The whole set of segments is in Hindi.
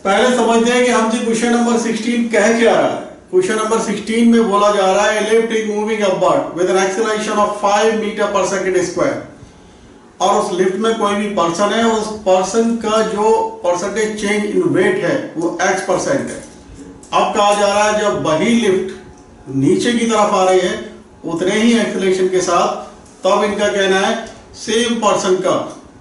पहले समझते हैं कि हमसे क्वेश्चन नंबर 16 कह क्या रहा है। क्वेश्चन नंबर 16 में बोला जा रहा है lift is moving upward with an acceleration of 5 metre per second square, और उस लिफ्ट में कोई भी पर्सन है, उस पर्सन का जो परसेंटेज चेंज इन वेट है वो x% है। अब कहा जा रहा है जब वही लिफ्ट नीचे की तरफ आ रही है उतने ही एक्सेलरेशन के साथ, तब इनका कहना है सेम पर्सन का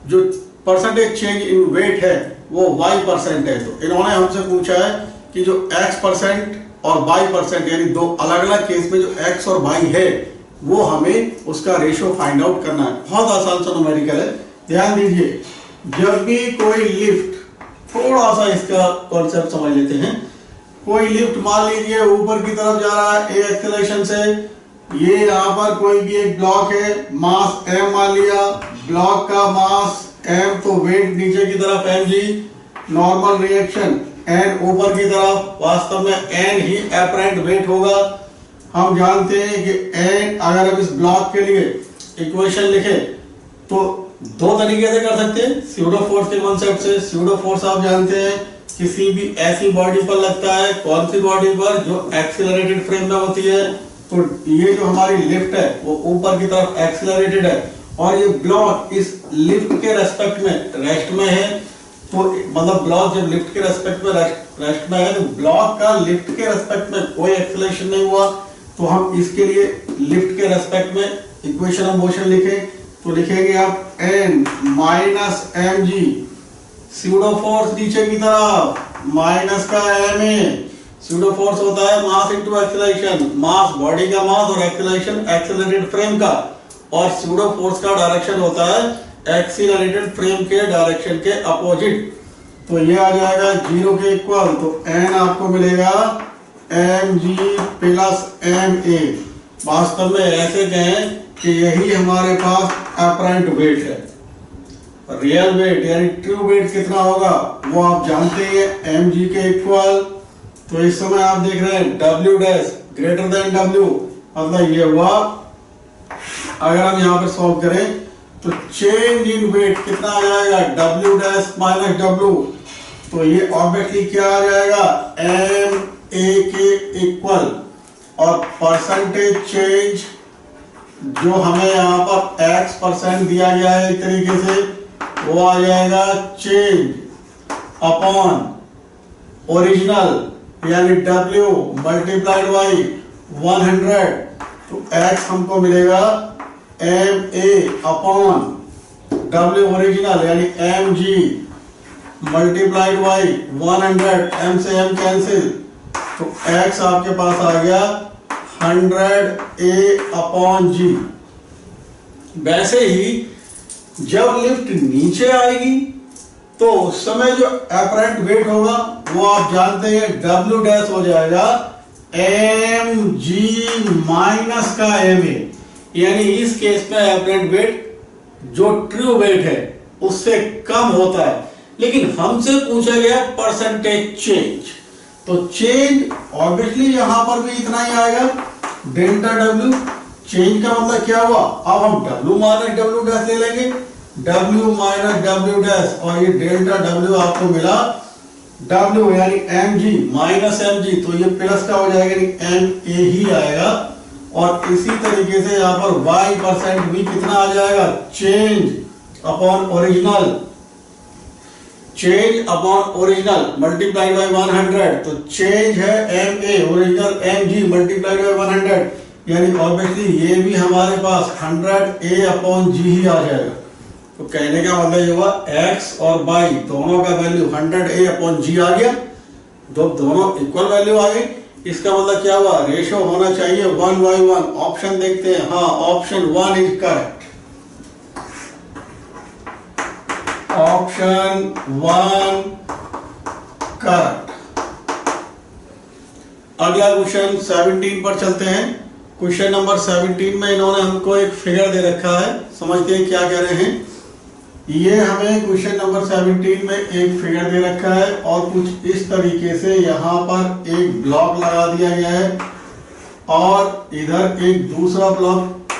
जो परसेंटेज चेंज इन वेट है वो y% है। तो इन्होंने हमसे पूछा है कि जो x% और y% यानी दो अलग अलग केस में जो x और y है वो हमें उसका रेशियो फाइंड आउट करना है। बहुत आसान सा न्यूमेरिकल है, ध्यान दीजिए। जब भी कोई लिफ्ट, थोड़ा सा इसका कॉन्सेप्ट समझ लेते हैं। कोई लिफ्ट मान लीजिए ऊपर की तरफ जा रहा है a एक्सेलरेशन से, ये यहाँ पर कोई भी एक ब्लॉक है, मास m मान लिया, ब्लॉक का मास m, तो वेट नीचे की तरफ mg, नॉर्मल रिएक्शन n ऊपर की तरफ, वास्तव में n ही एपरेंट वेट होगा। हम जानते हैं कि n, अगर हम इस ब्लॉक के लिए इक्वेशन लिखे तो दो तरीके से कर सकते हैं, स्यूडो फोर्स के कॉन्सेप्ट से। स्यूडो फोर्स आप जानते हैं किसी भी ऐसी बॉडी पर लगता है, कौन सी बॉडी पर, जो एक्सीलरेटेड फ्रेम में होती है। तो ये जो हमारी लिफ्ट है वो ऊपर की तरफ एक्सीलरेटेड है और ये ब्लॉक इस लिफ्ट के रेस्पेक्ट में रेस्ट में है। तो मतलब ब्लॉक जब लिफ्ट के रेस्पेक्ट में रेस्ट में है तो ब्लॉक का लिफ्ट के रेस्पेक्ट में कोई एक्सीलरेशन नहीं हुआ। तो हम इसके लिए लिफ्ट के रेस्पेक्ट में इक्वेशन ऑफ मोशन लिखें तो लिखेंगे आप n minus mg, pseudo force नीचे की तरफ माइनस का ma। स्यूडो फोर्स होता है mass into acceleration, mass body का मास और एक्सीलरेशन एक्सीलरेटेड फ्रेम का, और स्यूडो फोर्स का डायरेक्शन होता है एक्सीलरेटेड फ्रेम के डायरेक्शन के अपोजिट। तो ये आ जाएगा 0 के इक्वल, तो n आपको मिलेगा mg प्लस ma। वास्तव में ऐसे कहें कि यही हमारे पास अपरेंट वेट है। रियल वेट यानी ट्रू वेट कितना होगा वो आप जानते हैं, mg के इक्वल। तो इस समय आप देख रहे हैं w dash greater than w, मतलब ये हुआ। अगर हम यहाँ पर सॉल्व करें तो चेंज इन वेट कितना आ जाएगा, w डैश माइनस w। तो ये ऑब्वियसली क्या आ जाएगा, ma के इक्वल, और परसेंटेज चेंज जो हमें यहाँ पर x% दिया गया है एक तरीके से, वो आ जाएगा चेंज अपॉन ओरिजिनल यानी w मल्टीप्लाइड बाई 100। तो x हमको मिलेगा ma अपॉन w ओरिजिनल यानी mg मल्टीप्लाइड बाई 100, m से m कैंसिल, तो x आपके पास आ गया 100a अपॉन g। वैसे ही जब लिफ्ट नीचे आएगी तो उस समय जो एपरेंट वेट होगा वो आप जानते हैं w डैश हो जाएगा mg माइनस का ma, यानी इस केस में एपरेंट वेट जो ट्रू वेट है उससे कम होता है। लेकिन हमसे पूछा गया परसेंटेज चेंज, तो चेंज ऑब्वियसली यहां पर भी इतना ही आएगा, डेल्टा w। चेंज का मतलब क्या हुआ, अब हम w माइनस w डैश ले लेंगे, w माइनस w डैश, और ये डेल्टा w आपको मिला w यानी mg माइनस mg, तो ये प्लस का हो जाएगा यानी ma ही आएगा। और इसी तरीके से यहाँ पर y% भी कितना आ जाएगा, change upon original, change upon original multiplied by 100। तो चेंज है ma, original mg multiplied by 100, यानी ऑब्वियसली ये भी हमारे पास 100a अपॉन g ही आ जाएगा। तो कहने का मतलब ये हुआ x और y दोनों का वैल्यू 100a अपॉन g आ गया, दोनों इक्वल वैल्यू आ गई। इसका मतलब क्या हुआ, रेशियो होना चाहिए 1/1। ऑप्शन देखते हैं, हाँ option 1 is correct, option 1 correct. अगला क्वेश्चन 17 पर चलते हैं। क्वेश्चन नंबर 17 में इन्होंने हमको एक फिगर दे रखा है, समझते हैं क्या कह रहे हैं। ये हमें क्वेश्चन नंबर 17 में एक फिगर दे रखा है और कुछ इस तरीके से यहाँ पर एक ब्लॉक लगा दिया गया है और इधर एक दूसरा ब्लॉक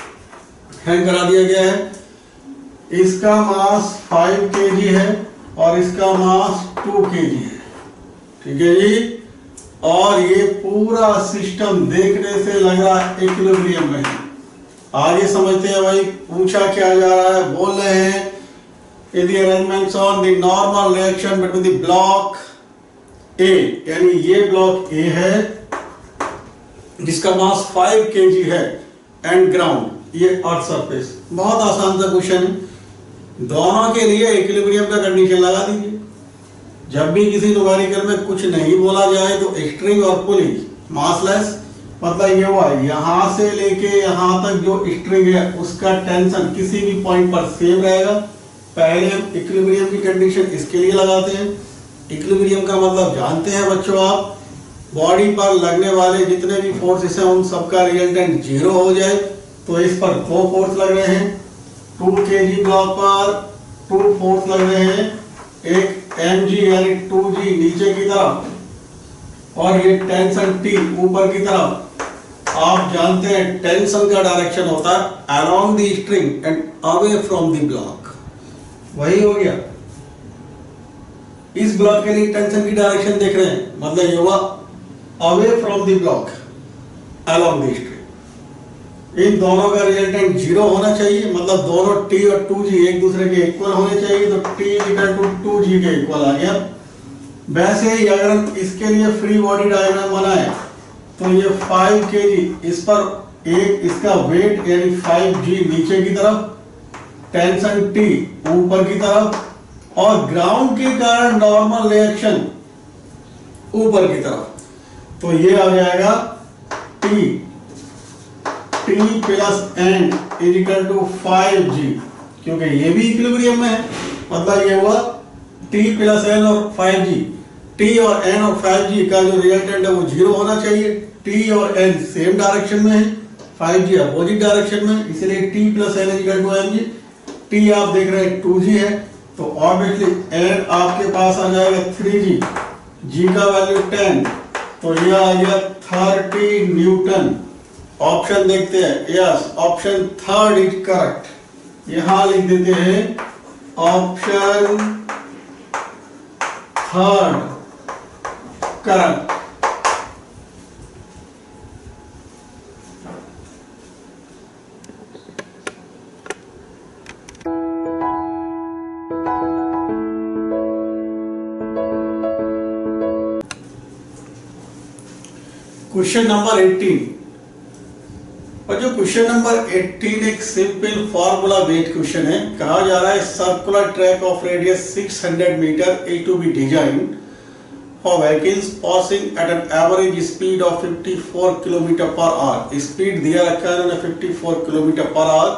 हैंग करा दिया गया है। इसका मास 5 kg है और इसका मास 2 kg है। ठीक है जी। और ये पूरा सिस्टम देखने से लग रहा है इक्विलिब्रियम में है। आगे समझते हैं भाई पूछा क्या जा रहा है। बोल रहे हैं in the arrangements on the normal reaction between the block A, यानी ये ब्लॉक A है जिसका मास 5 kg है एंड ग्राउंड ये अर्थ सरफेस। बहुत आसान सा क्वेश्चन है। दोनों के लिए इक्विलिब्रियम का कंडीशन लगा दीजिए। जब भी किसी न्यूमेरिकल में कुछ नहीं बोला जाए तो स्ट्रिंग और पुली मासलेस, मतलब ये हुआ यहां से लेके यहां तक जो स्ट्रिंग है उसका टेंशन किसी भी पॉइंट पर सेम रहेगा। पहले हम इक्विलिब्रियम की कंडीशन इसके लिए लगाते हैं। इक्विलिब्रियम का मतलब जानते हैं बच्चों आप, बॉडी पर लगने वाले जितने भी फोर्सेस हैं उन सबका रिजल्टेंट जीरो हो जाए। तो इस पर 2 फोर्स लग रहे हैं, 2 kg ब्लॉक पर 2 फोर्स लग रहे हैं, एक mg यानी 2g नीचे की तरफ और ये टेंशन T ऊपर की तरफ। आप जानते हैं टेंशन का डायरेक्शन होता है along the string and away from the block. वही हो गया। इस ब्लॉक के लिए टेंशन की डायरेक्शन देख रहे हैं, मतलब ये हुआ away from the block along the string. इन दोनों का रिजल्टेंट जीरो होना चाहिए, मतलब दोनों T और 2g एक दूसरे के इक्वल होने चाहिए। तो T इक्वल टू 2g के इक्वल आ गया। वैसे ही अगर हम इसके लिए फ्री बॉडी डायग्राम बनाए तो ये 5 kg, इस पर एक इसका वेट यानी 5g नीचे की तरफ, टेंशन T ऊपर की तरफ और ग्राउंड के कारण नॉर्मल रिएक्शन ऊपर की तरफ। तो ये आ जाएगा T plus n is equal to 5g, क्योंकि ये भी इक्विलिब्रियम में है। मतलब ये हुआ T प्लस n और 5g। T और n और 5g का जो रिजल्टेंट है वो जीरो होना चाहिए। T और n सेम डायरेक्शन में है, 5g अपोजिट डायरेक्शन में, इसलिए T plus n is equal to mg। T आप देख रहे हैं 2g है, तो ऑब्वियसली n आपके पास आ जाएगा 3g, g का वैल्यू 10, तो ये आ गया 30 न्यूटन। ऑप्शन देखते हैं, yes option third is correct. यहां लिख देते हैं option third correct. Question number 18। और जो क्वेश्चन नंबर 18 एक सिंपल फॉर्मूला बेस्ड क्वेश्चन है। कहा जा रहा है circular track of radius 600 metre is to be design for vehicles passing at an average speed of 54 kilometre per hour. Speed दिया रखा है इन्होंने 54 kilometre per hour.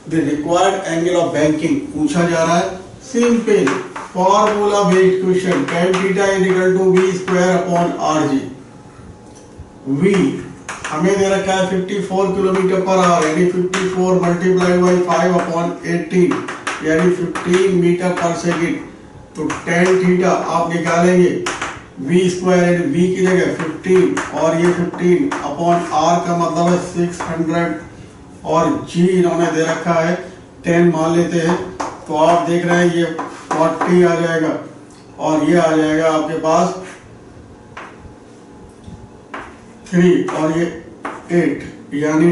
The required angle of banking पूछा जा रहा है। Simple formula based question, tan theta is equal to v square upon rg। v हमें दे रखा है 54 किलोमीटर पर आवर, यानी 54 मल्टीप्लाई बाई 5 अपॉन 18 यानी 15 मीटर पर सेकेंड। तो tan थीटा आप निकालेंगे v स्क्वायर यानी v की जगह 15 और ये 15 अपॉन r का मतलब है 600 और g इन्होंने दे रखा है 10 मान लेते हैं। तो आप देख रहे हैं ये 40 आ जाएगा और ये आ जाएगा आपके पास 3 और ये 8, यानी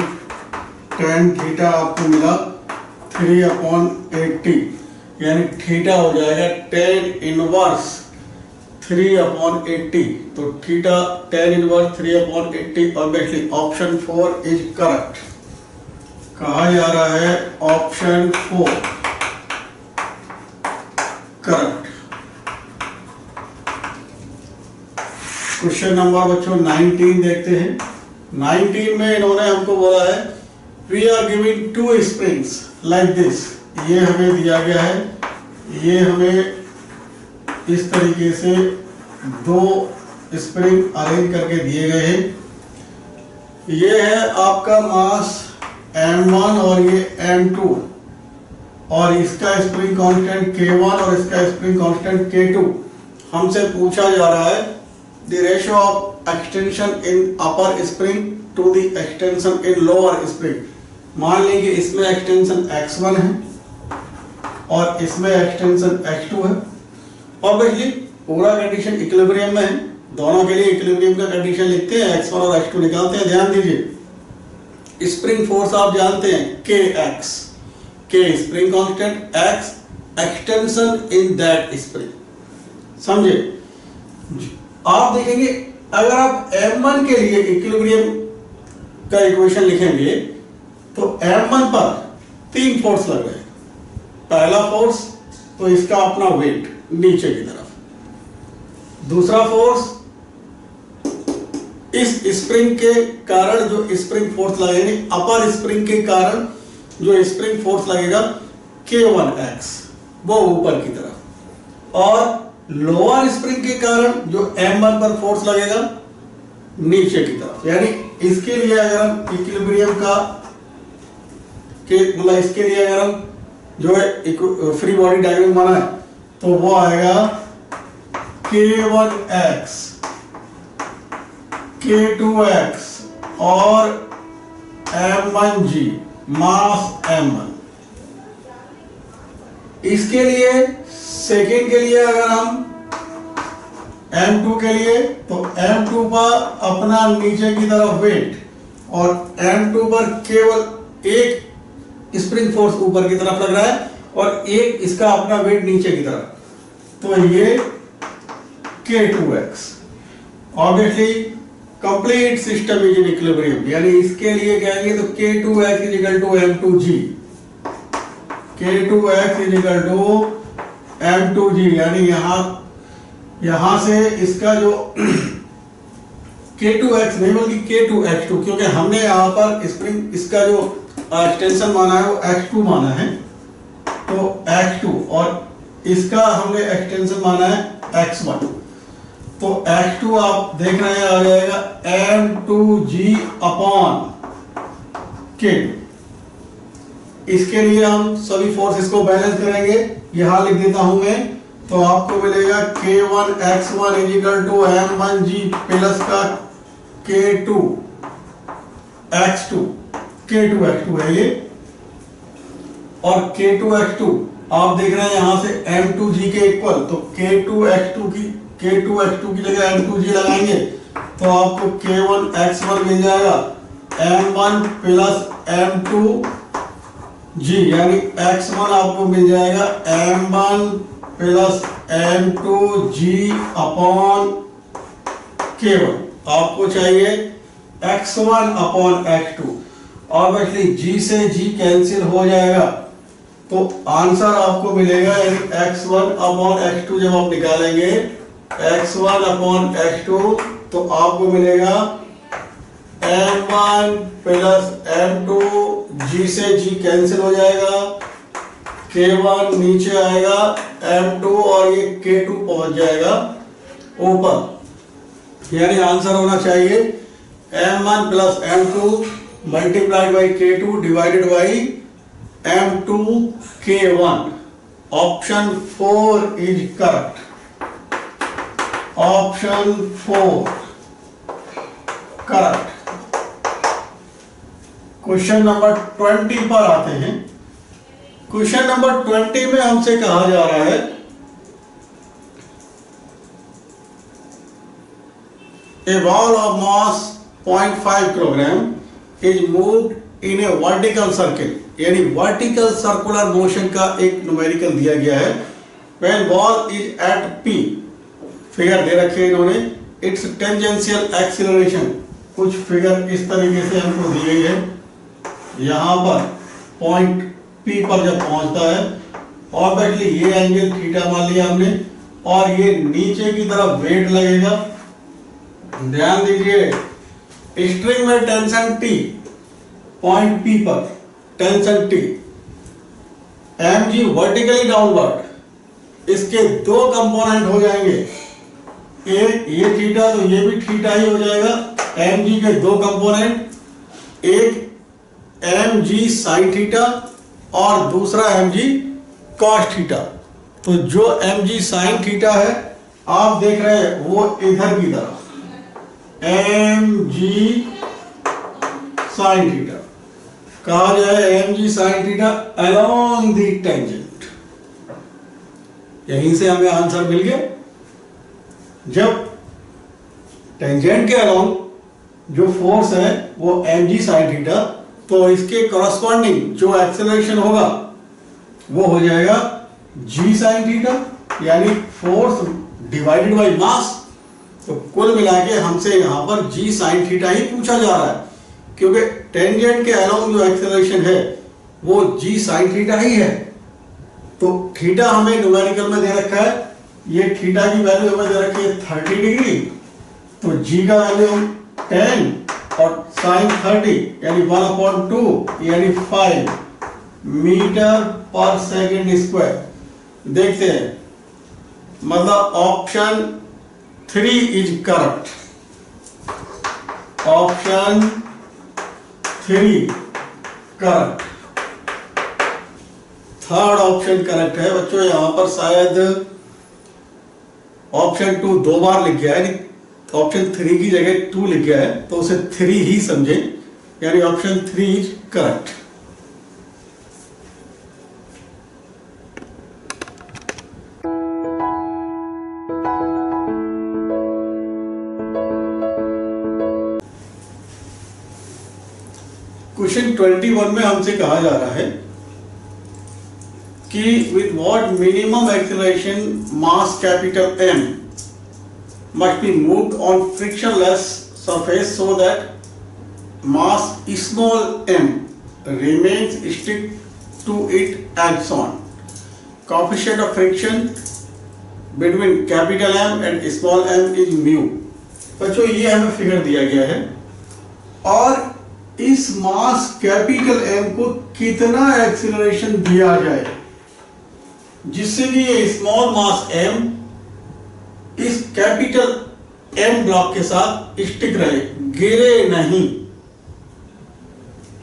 tan थीटा आपको मिला 3 अपॉन 80, यानी थीटा हो जाएगा tan इनवर्स 3 अपॉन 80। तो theta tan inverse 3 upon 80, obviously option 4 is correct. कहा जा रहा है ऑप्शन 4 करेक्ट। क्वेश्चन नंबर बच्चों 19 देखते हैं। 19 में इन्होंने हमको बोला है we are giving 2 springs like this. ये हमें दिया गया है, ये हमें इस तरीके से 2 स्प्रिंग अरेंज करके दिए गए हैं। ये है आपका मास m1 और ये m2 और इसका स्प्रिंग कांस्टेंट k1 और इसका स्प्रिंग कांस्टेंट k2। हमसे पूछा जा रहा है the ratio of extension in upper spring to the extension in lower spring। मान लीजिए इसमें एक्सटेंशन x1 है और इसमें एक्सटेंशन x2 है। ऑब्वियसली पूरा कंडीशन इक्विलिब्रियम में है, दोनों के लिए इक्विलिब्रियम का कंडीशन लिखते हैं, x1 और x2 निकालते हैं। ध्यान दीजिए, स्प्रिंग फोर्स आप जानते हैं kx, k spring constant, x extension in that spring, समझे। आप देखेंगे अगर आप M1 के लिए इक्विलिब्रियम का इक्वेशन लिखेंगे तो M1 पर 3 फोर्स लग रहे हैं। पहला फोर्स तो इसका अपना वेट नीचे की तरफ, दूसरा फोर्स इस स्प्रिंग के कारण जो स्प्रिंग फोर्स लगेगी, अपर स्प्रिंग के कारण जो स्प्रिंग फोर्स लगेगा K1x वो ऊपर की तरफ, और लोअर स्प्रिंग के कारण जो M1 पर फोर्स लगेगा नीचे की तरफ। यानी इसके लिए अगर हम इक्विलिब्रियम का मतलब इसके लिए अगर हम जो है फ्री बॉडी डायग्राम बनाए तो वो आएगा K1x, K2x और M1g, मास M1। इसके लिए सेकेंड के लिए अगर हम M2 के लिए तो M2 पर अपना नीचे की तरफ वेट और M2 पर केवल एक स्प्रिंग फोर्स ऊपर की तरफ लग रहा है और एक इसका अपना वेट नीचे की तरफ, तो ये K2x। Obviously complete system is in equilibrium, यानी इसके लिए कहेंगे तो K2x is equal to M2g, K2x is equal to M2g, यानी यहां से इसका जो K2x नहीं बल्कि K2x2, क्योंकि हमने यहां पर स्प्रिंग इसका जो एक्सटेंशन माना है वो x2 माना है, तो x2 और इसका हमने एक्सटेंशन माना है x1, तो x2 आप देख रहे हैं आ जाएगा M2g अपॉन K2। इसके लिए हम सभी फोर्सेस को बैलेंस करेंगे, यहां लिख देता हूं मैं, तो आपको मिलेगा K1x1 is equal to M1g plus का K2x2 है ये, और K2x2 आप देख रहे हैं यहां से M2g के इक्वल, तो K2x2 की जगह M2g लगाएंगे तो आपको K1x1 मिल जाएगा M1 प्लस M2g, यानी x1 आपको मिल जाएगा M1 plus M2g upon K1। आपको चाहिए x1 upon x2, obviously g से g कैंसिल हो जाएगा तो आंसर आपको मिलेगा, यानी x1 अपॉन x2 जब आप निकालेंगे x1 अपॉन x2 तो आपको मिलेगा M1 प्लस M2, g से g कैंसिल हो जाएगा, K1 नीचे आएगा, M2 और ये K2 पहुंच जाएगा ऊपर, यानी आंसर होना चाहिए M1 plus M2 multiplied by K2 divided by M2 K1। Option 4 is correct, option 4 correct. Question number 20 पर आते हैं। क्वेश्चन नंबर 20 में हमसे कहा जा रहा है a ball of mass 0.5 kilogram is moved in a vertical circle, यानी वर्टिकल सर्कुलर मोशन का एक न्यूमेरिकल दिया गया है। when ball is at p, figure दे रखे हैं इन्होंने, its tangential acceleration, कुछ फिगर इस तरीके से हमको दी गई है, यहां पर पॉइंट P पर जब पहुंचता है, ऑब्वियसली ये एंगल थीटा मान लिया हमने, और ये नीचे की तरफ वेट लगेगा। ध्यान दीजिए, स्ट्रिंग में टेंशन T, पॉइंट P पर tension T, mg vertically downward, इसके दो कंपोनेंट हो जाएंगे, ये थीटा तो ये भी थीटा ही हो जाएगा। mg के दो कंपोनेंट, एक mg साइन थीटा और दूसरा mg कॉस थीटा। तो जो mg साइन थीटा है आप देख रहे हैं वो इधर की तरफ mg साइन थीटा, कहा जाए mg sine theta along the tangent. यहीं से हमें आंसर मिल गया। जब टेंजेंट के अलोंग जो फोर्स है वो mg sin थीटा, तो इसके कॉरस्पॉन्डिंग जो एक्सेलरेशन होगा वो हो जाएगा g sin थीटा, यानी फोर्स डिवाइडेड बाय मास। तो कुल मिला के हमसे यहाँ पर g sin थीटा ही पूछा जा रहा है, क्योंकि टेंजेंट के अलोंग जो एक्सेलरेशन है वो g sin थीटा ही है। तो थीटा हमें न्यूमेरिकल में दे रखा है, ये थीटा की वैल्यू हमें दे रखी है 30 डिग्री, तो g का वैल्यू हम 10 और sin 30 यानी 1/2 यानी 5 मीटर पर सेकेंड स्क्वायर। देखते हैं, मतलब option 3 is correct, option 3 correct, third option correct है बच्चों। यहां पर शायद ऑप्शन 2 2 बार लिख गया है, ऑप्शन 3 की जगह 2 लिख गया है, तो उसे 3 ही समझे, यानी ऑप्शन 3 इज करेक्ट। क्वेश्चन 21 में हमसे कहा जा रहा है कि with what minimum acceleration mass capital M must be moved on frictionless surface so that mass small m remains stick to it acts on. Coefficient of friction between capital M and small m is mu। बच्चों ये हमें फिगर दिया गया है और इस मास कैपिटल M को कितना एक्सीलरेशन दिया जाए जिससे कि ये स्मॉल मास m इस कैपिटल M ब्लॉक के साथ स्टिक रहे, गिरे नहीं।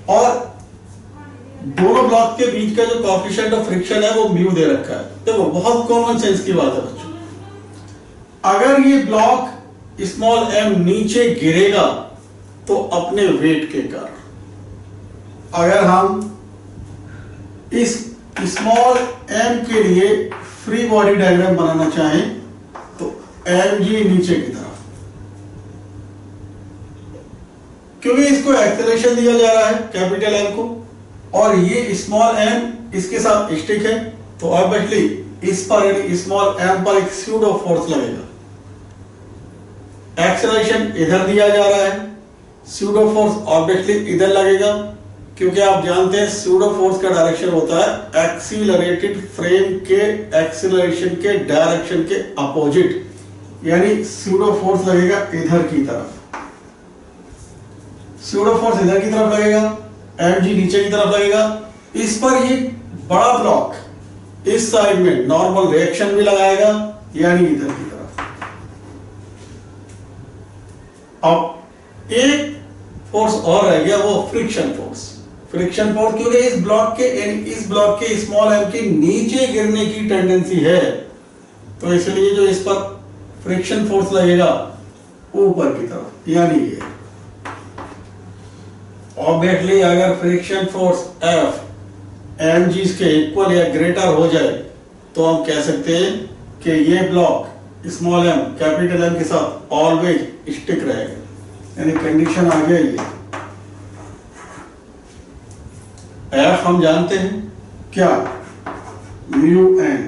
और दोनों ब्लॉक के बीच का जो कोएफिशिएंट ऑफ फ्रिक्शन है वो म्यू दे रखा है। देखो बहुत कॉमन सेंस की बात है बच्चों, अगर ये ब्लॉक स्मॉल m नीचे गिरेगा तो अपने वेट के कारण, अगर हम इस स्मॉल m के लिए फ्री बॉडी डायग्राम बनाना चाहें तो mg नीचे की तरफ, क्योंकि इसको एक्सेलरेशन दिया जा रहा है कैपिटल M को और ये स्मॉल m इसके साथ स्टिक है, तो ऑब्वियसली इस पर यानी स्मॉल m पर एक स्यूडो फोर्स लगेगा। एक्सेलरेशन इधर दिया जा रहा है, स्यूडो फोर्स ऑब्वियसली इधर लगेगा, क्योंकि आप जानते हैं स्यूडो फोर्स का डायरेक्शन होता है एक्सीलरेटेड फ्रेम के एक्सीलरेशन के डायरेक्शन के अपोजिट, यानी स्यूडो फोर्स लगेगा इधर की तरफ, स्यूडो फोर्स इधर की तरफ लगेगा, mg नीचे की तरफ लगेगा। इस पर ये बड़ा ब्लॉक इस साइड में नॉर्मल रिएक्शन भी लगाएगा, यानी इधर की तरफ। अब एक फोर्स और रह गया, वो फ्रिक्शन फोर्स। फ्रिक्शन फोर्स क्योंकि इस ब्लॉक के स्मॉल m के नीचे गिरने की टेंडेंसी है, तो इसलिए जो इस पर फ्रिक्शन फोर्स लगेगा ऊपर की तरफ, यानी ये। ऑब्वियसली अगर फ्रिक्शन फोर्स F mg के इक्वल या ग्रेटर हो जाए तो हम कह सकते हैं कि ये block small m capital M के साथ ऑलवेज स्टिक रहेगा, यानी कंडीशन आ गया ये। F हम जानते हैं क्या, mu n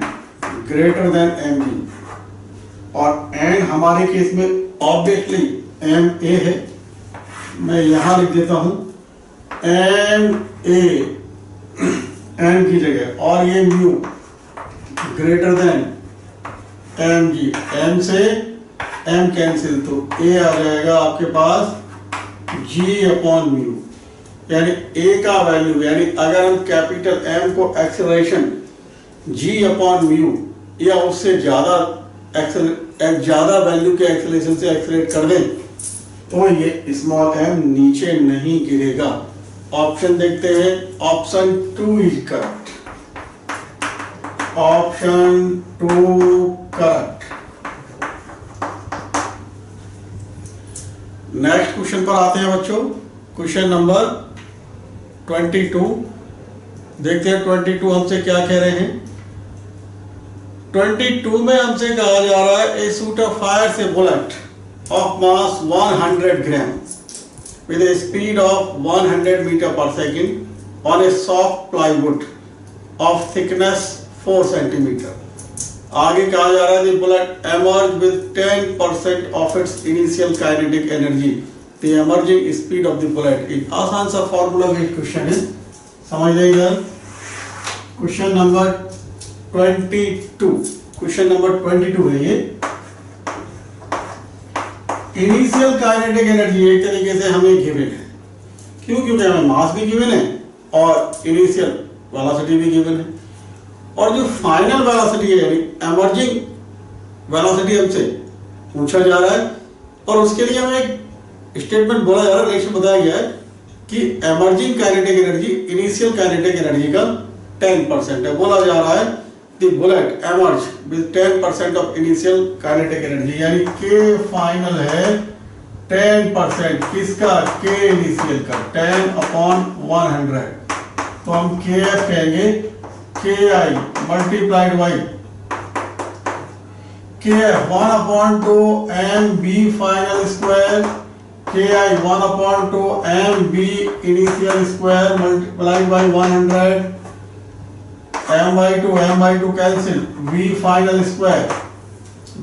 greater than mg, और n हमारे केस में ऑब्वियसली ma है, मैं यहां लिख देता हूं ma n की जगह, और ये mu greater than mg, m से m कैंसिल, तो a आ जाएगा आपके पास g अपॉन म्यू, यानी a का वैल्यू, यानी अगर हम कैपिटल M को एक्सेलरेशन g अपॉन म्यू या उससे ज्यादा वैल्यू के एक्सेलरेशन से एक्सेलरेट कर दें तो ये स्मॉल m नीचे नहीं गिरेगा। ऑप्शन देखते हैं, option 2 is correct, option 2 correct. Next question पर आते हैं बच्चों, क्वेश्चन नंबर 22। देखते हैं 22 हमसे क्या कह रहे हैं। 22 में हमसे कहा जा रहा है ए शूट ऑफ फायर से bullet of mass 100 gram with a speed of 100 meter per second on a soft plywood of thickness 4 centimeter. आगे कहा जा रहा है the bullet emerged with 10% of its initial kinetic energy. The emerging speed of the bullet. एक आसान सा फॉर्मूला बेस्ड क्वेश्चन है, समझ जाइएगा। क्वेश्चन नंबर 22, क्वेश्चन नंबर 22 है ये। इनिशियल काइनेटिक एनर्जी एक तरीके से हमें गिवन है, क्यों? क्योंकि हमें मास भी गिवन है और इनिशियल वेलोसिटी भी गिवन है, और जो फाइनल वेलोसिटी है यानी एमर्जिंग वेलोसिटी हमसे पूछा जा रहा है, और उसके लिए हमें एक स्टेटमेंट बोला जा रहा है, रिलेशन बताया गया है कि emerging kinetic energy initial kinetic energy का 10% है। बोला जा रहा है the bullet emerge with 10% of initial kinetic energy, यानी के फाइनल है 10%, किसका? के इनिशियल का 10/100। तो हम के एफ कहेंगे K I multiplied by K F 1/2 m v final square, K I 1/2 m v initial square multiplied by 100, m/2 cancel, v final square,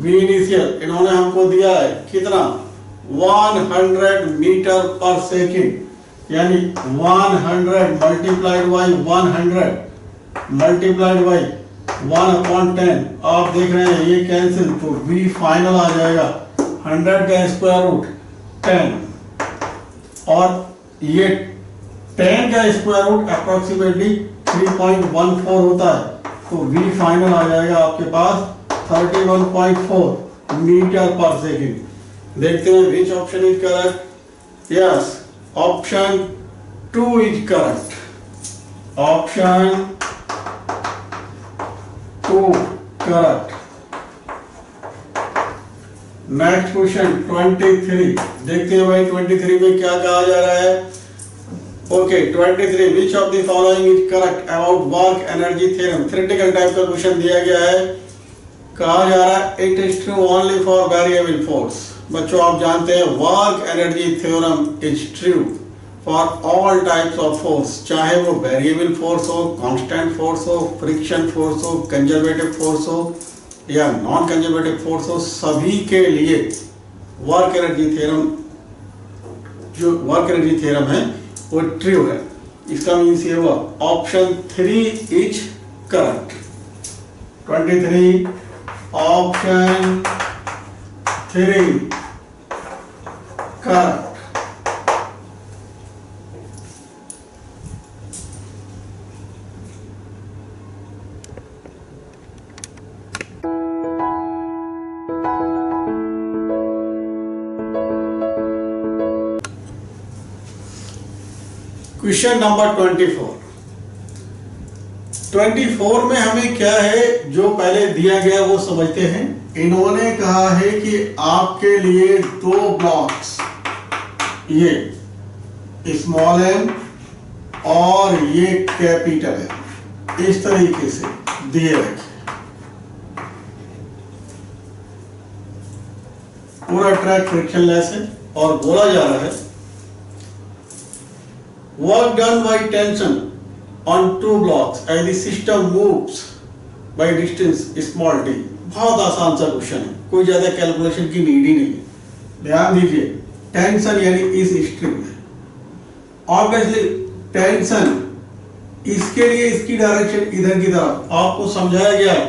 v initial इन्होंने हमको दिया है कितना? 100 मीटर पर सेकेंड, यानी 100 मल्टीप्लाइड बाई 100 मल्टीप्लाइड बाई 1/10। आप देख रहे हैं ये कैंसिल, तो v फाइनल आ जाएगा 100 का स्क्वायर रूट 10, और ये 10 का स्क्वायर रूट अप्रोक्सीमेटली 3.14 होता है, तो v फाइनल आ जाएगा आपके पास 31.4 मीटर पर सेकेंड। देखते हैं which option is correct. Yes, option 2 is correct, option 2 correct. Next question 23, देखते हैं भाई 23 में क्या कहा जा रहा है। Okay 23, which of the following is correct about work energy theorem? Theoretical type का क्वेश्चन दिया गया है, कहा जा रहा है it is true only for variable force। बच्चों आप जानते हैं work energy theorem is true for all types of force, चाहे वो वेरिएबल फोर्स हो, कांस्टेंट फोर्स हो, फ्रिक्शन फोर्स हो, कंजर्वेटिव फोर्स हो या नॉन कंजर्वेटिव फोर्स हो, सभी के लिए वर्क एनर्जी थ्योरम, जो वर्क एनर्जी थ्योरम है वो ट्रू है। इसका मीन्स ये हुआ option 3 is correct. 23 option 3 correct. Question number 24 में हमें क्या है जो पहले दिया गया वो समझते हैं। इन्होंने कहा है कि आपके लिए 2 ब्लॉक्स, ये स्मॉल m और ये कैपिटल M, इस तरीके से दिए रखे, पूरा ट्रैक फ्रिक्शनलेस है, और बोला जा रहा है work done by tension on 2 blocks as the system moves by distance small t। बहुत आसान सा क्वेश्चन है, कोई ज्यादा कैलकुलेशन की नीड ही नहीं है। ध्यान दीजिए, टेंशन यानी इस स्ट्रिंग में, ऑब्वियसली टेंशन इसके लिए इसकी डायरेक्शन इधर की तरफ आपको समझाया गया है।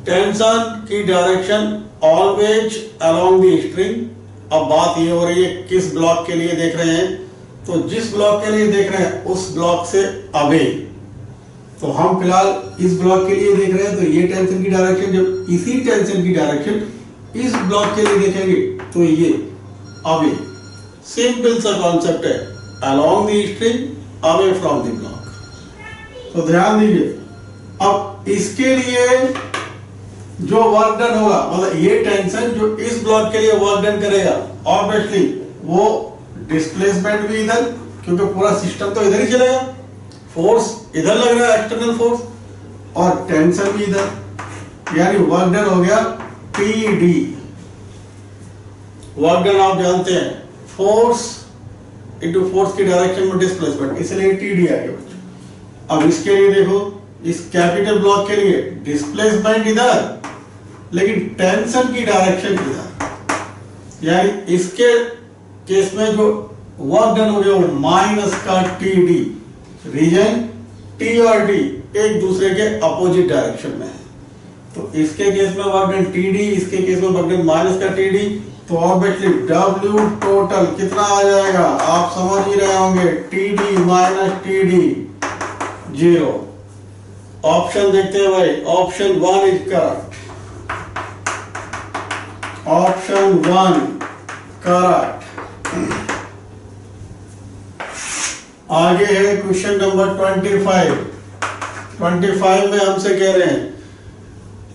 टेंशन की direction always along the string. अब बात ये हो रही है किस ब्लॉक के लिए देख रहे हैं, तो जिस ब्लॉक के लिए देख रहे हैं उस ब्लॉक से अवे। तो हम फिलहाल इस ब्लॉक के लिए देख रहे हैं, तो ये टेंशन की डायरेक्शन, जब इसी टेंशन की डायरेक्शन इस ब्लॉक के लिए देखेंगे तो ये अवे। सिंपल सा कॉन्सेप्ट है, along the string away from the block. तो ध्यान दीजिए, अब इसके लिए जो वर्क डन होगा, मतलब ये टेंशन जो इस ब्लॉक के लिए वर्क डन करेगा, ऑब्वियसली वो डिस्प्लेसमेंट भी इधर, क्योंकि पूरा सिस्टम तो इधर ही चलेगा, फोर्स इधर लग रहा है एक्सटर्नल फोर्स, और टेंशन भी इधर, यानी वर्क डन हो गया PD। वर्क डन आप जानते हैं, फोर्स इनटू फोर्स की डायरेक्शन में डिस्प्लेसमेंट, इसलिए टीडी आ गया बच्चों। अब इसके लिए देखो, इस कैपिटल ब्लॉक के लिए डिस्प्लेसमेंट इधर, लेकिन टेंशन की डायरेक्शन इधर, यानी इसके केस में जो वर्क डन हो गया वो माइनस का टी डी, रीजन टी और डी एक दूसरे के अपोजिट डायरेक्शन में है। तो इसके केस में वर्क डन टी डी, इसके केस में वर्क डन माइनस का टी डी। तो ऑब्वियसली W टोटल कितना आ जाएगा, आप समझ ही रहे होंगे, T D minus T D 0। Option देखते हैं भाई, option 1 is correct, option 1 correct. आगे है क्वेश्चन नंबर 25। 25 में हमसे कह रहे हैं,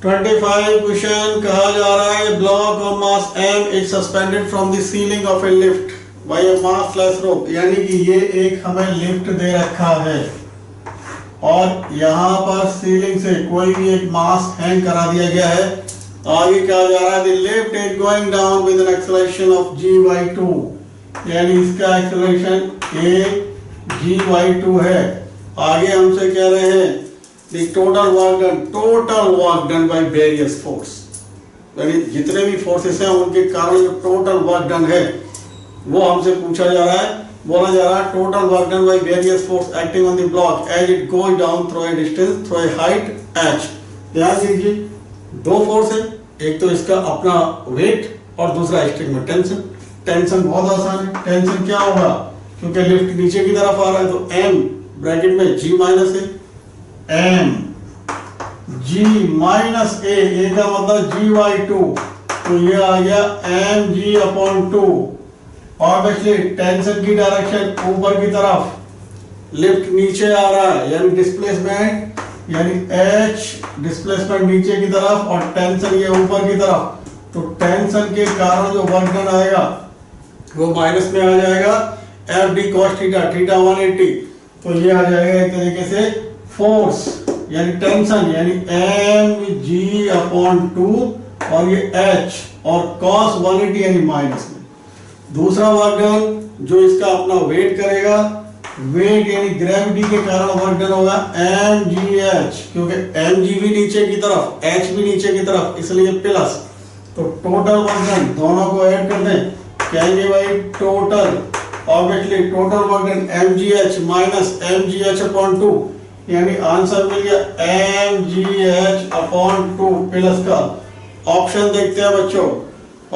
25 क्वेश्चन कहा जा रहा है, block of mass m is suspended from the ceiling of a lift by a massless rope, यानी कि ये एक हमें लिफ्ट दे रखा है और यहाँ पर सीलिंग से कोई भी एक मास हैंग करा दिया गया है। आगे कहा जा रहा है, the lift is going down with an acceleration of g/2, यानी इसका एक्सेलरेशन a g/2 है। आगे हमसे कह रहे हैं the total work done by various force, यानी जितने भी फोर्सेस हैं उनके कारण जो टोटल वर्क डन है वो हमसे पूछा जा रहा है, बोला जा रहा है total work done by various force acting on the block as it goes down through a distance through a height h। ध्यान दीजिए, दो फोर्स है, एक तो इसका अपना वेट और दूसरा स्ट्रिंग में टेंशन। टेंशन बहुत आसान है, टेंशन क्या होगा, क्योंकि लिफ्ट नीचे की तरफ आ रहा है तो m ब्रैकेट में g माइनस है, m g माइनस a का मतलब g/2, तो ये आ गया mg/2। ऑब्वियसली टेंशन की डायरेक्शन ऊपर की तरफ, लिफ्ट नीचे आ रहा है यानी डिस्प्लेसमेंट, यानी h डिस्प्लेसमेंट नीचे की तरफ और टेंशन ये ऊपर की तरफ। तो टेंशन के कारण जो वर्क डन आएगा वो माइनस में आ जाएगा FD cos थीटा, थीटा 180, तो ये आ जाएगा एक तरीके से फोर्स यानी टेंशन, यानी mg/2 और ये h और cos 180 यानी माइनस में। दूसरा वर्क डन जो इसका अपना वेट करेगा, वेट यानी ग्रेविटी के कारण वर्क डन होगा mgh, क्योंकि mg भी नीचे की तरफ h भी नीचे की तरफ, इसलिए प्लस। तो टोटल वर्क डन दोनों को ऐड कर दें, कहेंगे भाई total, obviously total work done mgh minus mgh/2, यानी आंसर मिल गया mgh/2 प्लस का। ऑप्शन देखते हैं बच्चों,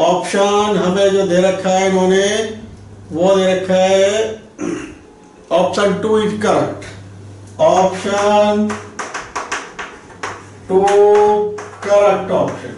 ऑप्शन हमें जो दे रखा है इन्होंने वो दे रखा है option 2 is correct, option 2 correct option.